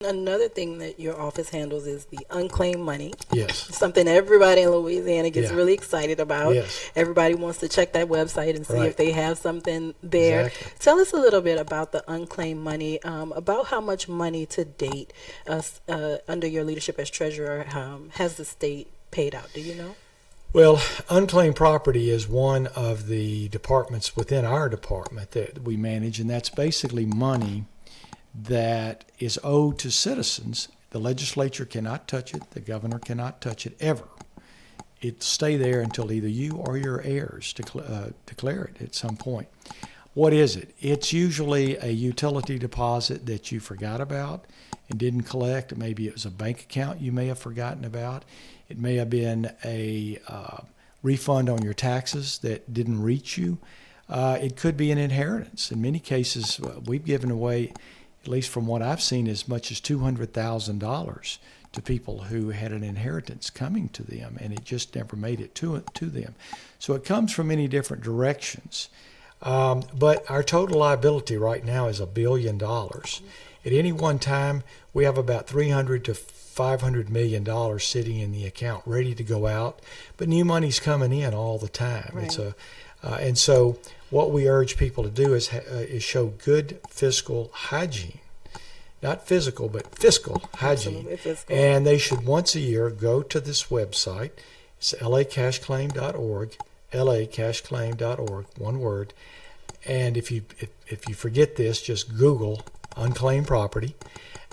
Another thing that your office handles is the unclaimed money. Yes. Something everybody in Louisiana gets Yeah. really excited about. Yes. Everybody wants to check that website and see Right. if they have something there. Exactly. Tell us a little bit about the unclaimed money, about how much money to date under your leadership as treasurer has the state paid out. Do you know? Well, unclaimed property is one of the departments within our department that we manage, and that's basically money that is owed to citizens. The legislature cannot touch it. The governor cannot touch it ever. It stay there until either you or your heirs declare it at some point. What is it? It's usually a utility deposit that you forgot about and didn't collect. Maybe it was a bank account you may have forgotten about. It may have been a refund on your taxes that didn't reach you. It could be an inheritance. In many cases, we've given away, at least from what I've seen, as much as $200,000 to people who had an inheritance coming to them, and it just never made it to them. So it comes from many different directions. But our total liability right now is $1 billion. At any one time, we have about $300 to $500 million sitting in the account ready to go out, but new money's coming in all the time. Right. And so what we urge people to do is show good fiscal hygiene. Not physical, but fiscal hygiene. Absolutely, fiscal. And they should once a year go to this website. It's lacashclaim.org, lacashclaim.org, one word. And if you forget this, just Google Unclaimed Property.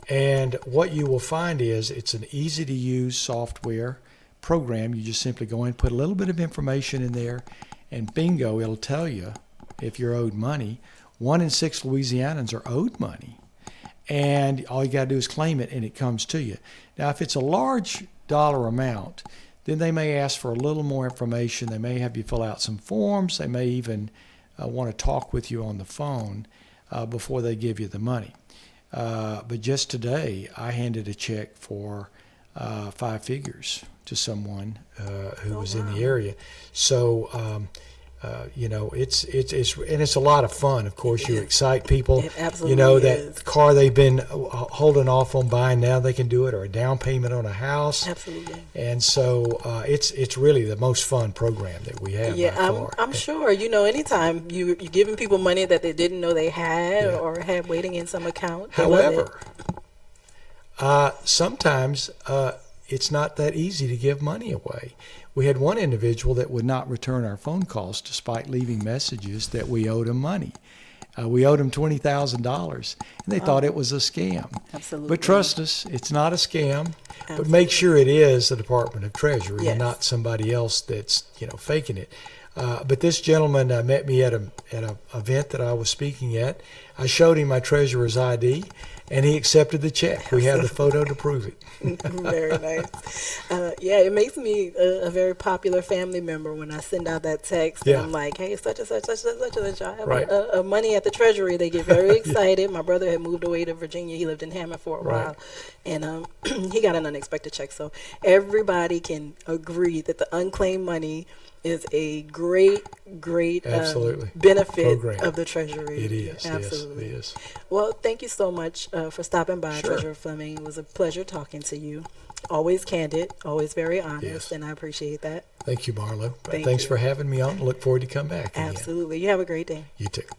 And what you will find is it's an easy-to-use software program. You just simply go in, put a little bit of information in there, and bingo, it'll tell you if you're owed money. 1 in 6 Louisianans are owed money. And all you got to do is claim it, and it comes to you. Now, if it's a large dollar amount, then they may ask for a little more information. They may have you fill out some forms. They may even want to talk with you on the phone before they give you the money. But just today, I handed a check for 5 figures to someone who was in the area. So, it's a lot of fun. Of course, you excite people. It absolutely is. That car they've been holding off on buying, now they can do it, or a down payment on a house. Absolutely. And so it's really the most fun program that we have. Yeah, by far. I'm sure. Anytime you're giving people money that they didn't know they had or had waiting in some account. However, sometimes it's not that easy to give money away. We had one individual that would not return our phone calls despite leaving messages that we owed him money. We owed him $20,000, and they thought it was a scam. Absolutely. But trust us, it's not a scam. Absolutely. But make sure it is the Department of Treasury Yes. and not somebody else that's faking it. But this gentleman met me at an event that I was speaking at. I showed him my treasurer's ID, and he accepted the check. We have the photo to prove it. Very nice. It makes me a very popular family member when I send out that text. Yeah. And I'm like, hey, such and such, such and such and such. I have Right. a money at the Treasury. They get very excited. My brother had moved away to Virginia. He lived in Hammond for a while. And he got an unexpected check. So everybody can agree that the unclaimed money is a great Absolutely. benefit Program. of the Treasury. It is. Absolutely. Yes, it is. Well, thank you so much for stopping by, Sure. Treasurer Fleming. It was a pleasure talking to you. Always candid, always very honest, Yes. and I appreciate that. Thank you, Marlo. Thank Thanks you. for having me on. Look forward to come back again. Absolutely. You have a great day. You too. Thank you.